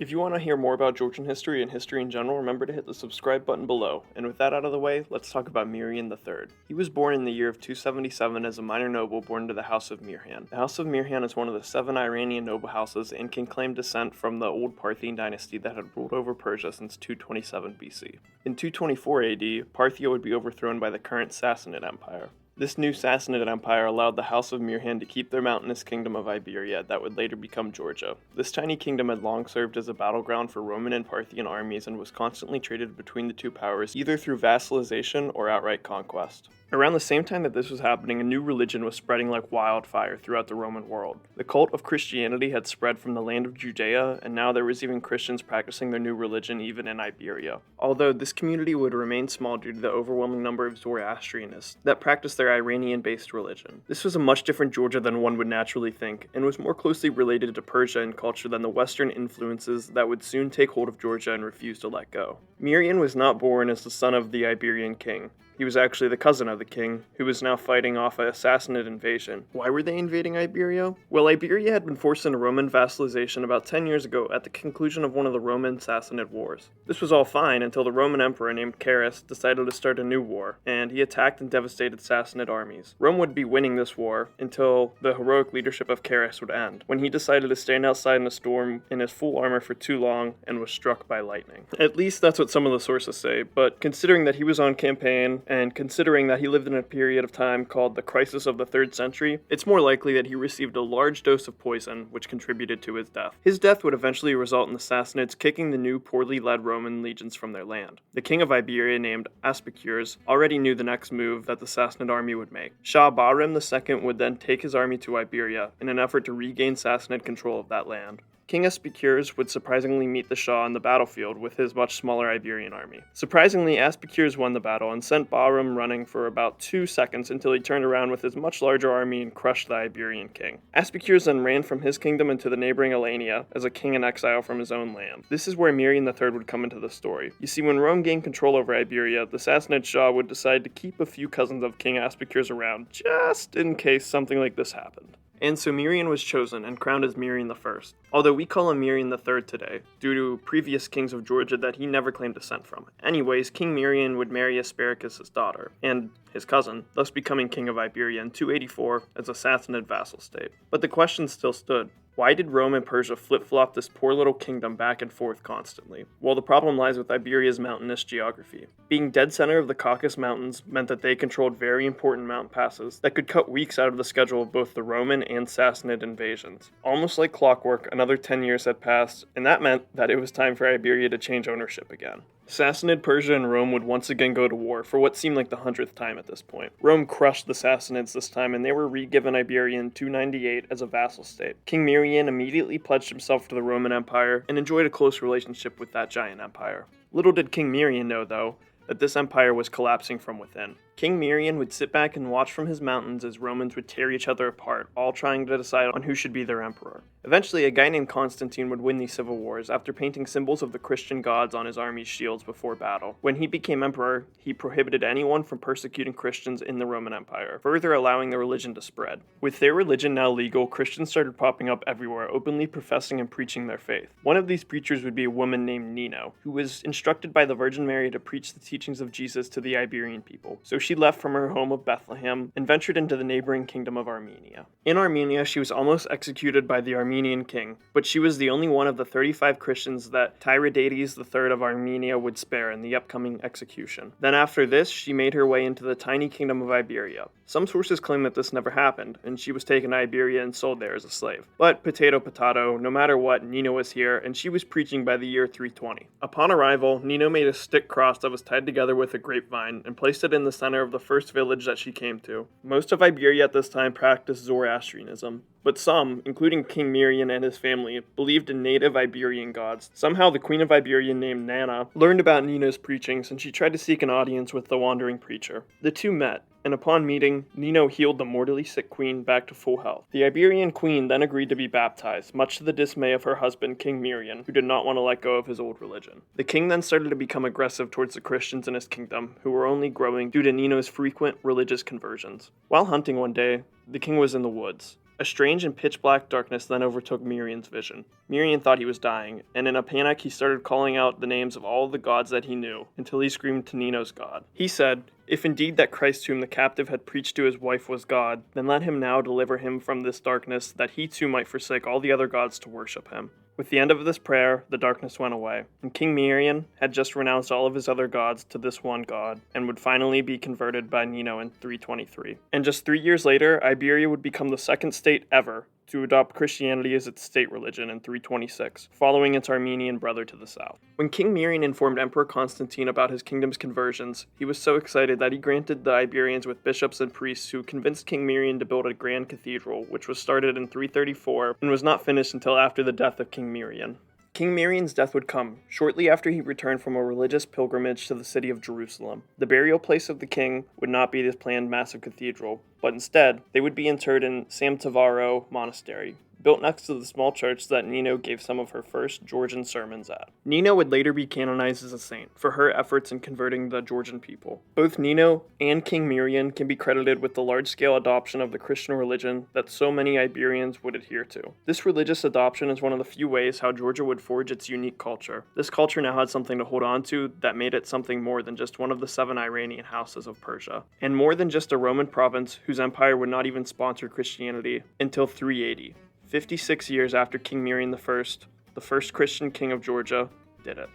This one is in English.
If you want to hear more about Georgian history and history in general, remember to hit the subscribe button below. And with that out of the way, let's talk about Mirian III. He was born in the year of 277 as a minor noble born to the House of Mirian. The House of Mirian is one of the 7 Iranian noble houses and can claim descent from the old Parthian dynasty that had ruled over Persia since 227 BC. In 224 AD, Parthia would be overthrown by the current Sassanid Empire. This new Sassanid Empire allowed the House of Mirian to keep their mountainous kingdom of Iberia that would later become Georgia. This tiny kingdom had long served as a battleground for Roman and Parthian armies and was constantly traded between the two powers either through vassalization or outright conquest. Around the same time that this was happening, a new religion was spreading like wildfire throughout the Roman world. The cult of Christianity had spread from the land of Judea, and now there was even Christians practicing their new religion even in Iberia. Although this community would remain small due to the overwhelming number of Zoroastrianists that practiced their Iranian-based religion. This was a much different Georgia than one would naturally think, and was more closely related to Persia in culture than the Western influences that would soon take hold of Georgia and refuse to let go. Mirian was not born as the son of the Iberian king. He was actually the cousin of the king, who was now fighting off a Sassanid invasion. Why were they invading Iberia? Well, Iberia had been forced into Roman vassalization about 10 years ago at the conclusion of one of the Roman-Sassanid wars. This was all fine until the Roman emperor named Carus decided to start a new war, and he attacked and devastated Sassanid armies. Rome would be winning this war until the heroic leadership of Carus would end, when he decided to stand outside in a storm in his full armor for too long and was struck by lightning. At least that's what some of the sources say, but considering that he was on campaign, and considering that he lived in a period of time called the Crisis of the 3rd Century, it's more likely that he received a large dose of poison, which contributed to his death. His death would eventually result in the Sassanids kicking the new poorly led Roman legions from their land. The king of Iberia, named Aspicures, already knew the next move that the Sassanid army would make. Shah Bahram II would then take his army to Iberia in an effort to regain Sassanid control of that land. King Aspicures would surprisingly meet the Shah on the battlefield with his much smaller Iberian army. Surprisingly, Aspicures won the battle and sent Bahram running for about 2 seconds until he turned around with his much larger army and crushed the Iberian king. Aspicures then ran from his kingdom into the neighboring Alania as a king in exile from his own land. This is where Mirian III would come into the story. You see, when Rome gained control over Iberia, the Sassanid Shah would decide to keep a few cousins of King Aspicures around, just in case something like this happened. And so Mirian was chosen and crowned as Mirian I, although we call him Mirian III today, due to previous kings of Georgia that he never claimed descent from. Anyways, King Mirian would marry Aspicurs' daughter, and his cousin, thus becoming king of Iberia in 284 as a Sassanid vassal state. But the question still stood. Why did Rome and Persia flip-flop this poor little kingdom back and forth constantly? Well, the problem lies with Iberia's mountainous geography. Being dead center of the Caucasus Mountains meant that they controlled very important mountain passes that could cut weeks out of the schedule of both the Roman and Sassanid invasions. Almost like clockwork, another 10 years had passed, and that meant that it was time for Iberia to change ownership again. Sassanid, Persia, and Rome would once again go to war for what seemed like the 100th time at this point. Rome crushed the Sassanids this time, and they were re-given Iberia in 298 as a vassal state. King Mirian immediately pledged himself to the Roman Empire and enjoyed a close relationship with that giant empire. Little did King Mirian know, though, that this empire was collapsing from within. King Mirian would sit back and watch from his mountains as Romans would tear each other apart, all trying to decide on who should be their emperor. Eventually, a guy named Constantine would win these civil wars after painting symbols of the Christian gods on his army's shields before battle. When he became emperor, he prohibited anyone from persecuting Christians in the Roman Empire, further allowing the religion to spread. With their religion now legal, Christians started popping up everywhere, openly professing and preaching their faith. One of these preachers would be a woman named Nino, who was instructed by the Virgin Mary to preach the teachings of Jesus to the Iberian people. So she left from her home of Bethlehem and ventured into the neighboring kingdom of Armenia. In Armenia, she was almost executed by the Armenian king, but she was the only one of the 35 Christians that Tiridates III of Armenia would spare in the upcoming execution. Then after this, she made her way into the tiny kingdom of Iberia. Some sources claim that this never happened, and she was taken to Iberia and sold there as a slave. But potato potato, no matter what, Nino was here, and she was preaching by the year 320. Upon arrival, Nino made a stick cross that was tied together with a grapevine and placed it in the center of the first village that she came to. Most of Iberia at this time practiced Zoroastrianism, but some, including King Mirian and his family, believed in native Iberian gods. Somehow the Queen of Iberia named Nana learned about Nino's preachings, and she tried to seek an audience with the wandering preacher. The two met, and upon meeting, Nino healed the mortally sick queen back to full health. The Iberian queen then agreed to be baptized, much to the dismay of her husband, King Mirian, who did not want to let go of his old religion. The king then started to become aggressive towards the Christians in his kingdom, who were only growing due to Nino's frequent religious conversions. While hunting one day, the king was in the woods. A strange and pitch-black darkness then overtook Mirian's vision. Mirian thought he was dying, and in a panic he started calling out the names of all the gods that he knew, until he screamed to Nino's god. He said, "If indeed that Christ whom the captive had preached to his wife was God, then let him now deliver him from this darkness, that he too might forsake all the other gods to worship him." With the end of this prayer, the darkness went away, and King Mirian had just renounced all of his other gods to this one god, and would finally be converted by Nino in 323. And just 3 years later, Iberia would become the second state ever to adopt Christianity as its state religion in 326, following its Armenian brother to the south. When King Mirian informed Emperor Constantine about his kingdom's conversions, he was so excited that he granted the Iberians with bishops and priests who convinced King Mirian to build a grand cathedral, which was started in 334 and was not finished until after the death of King Mirian. King Mirian's death would come shortly after he returned from a religious pilgrimage to the city of Jerusalem. The burial place of the king would not be this planned massive cathedral, but instead, they would be interred in Samtavaro Monastery, built next to the small church that Nino gave some of her first Georgian sermons at. Nino would later be canonized as a saint for her efforts in converting the Georgian people. Both Nino and King Mirian can be credited with the large-scale adoption of the Christian religion that so many Iberians would adhere to. This religious adoption is one of the few ways how Georgia would forge its unique culture. This culture now had something to hold on to that made it something more than just one of the 7 Iranian houses of Persia, and more than just a Roman province whose empire would not even sponsor Christianity until 380. 56 years after King Mirian I, the first Christian king of Georgia, did it.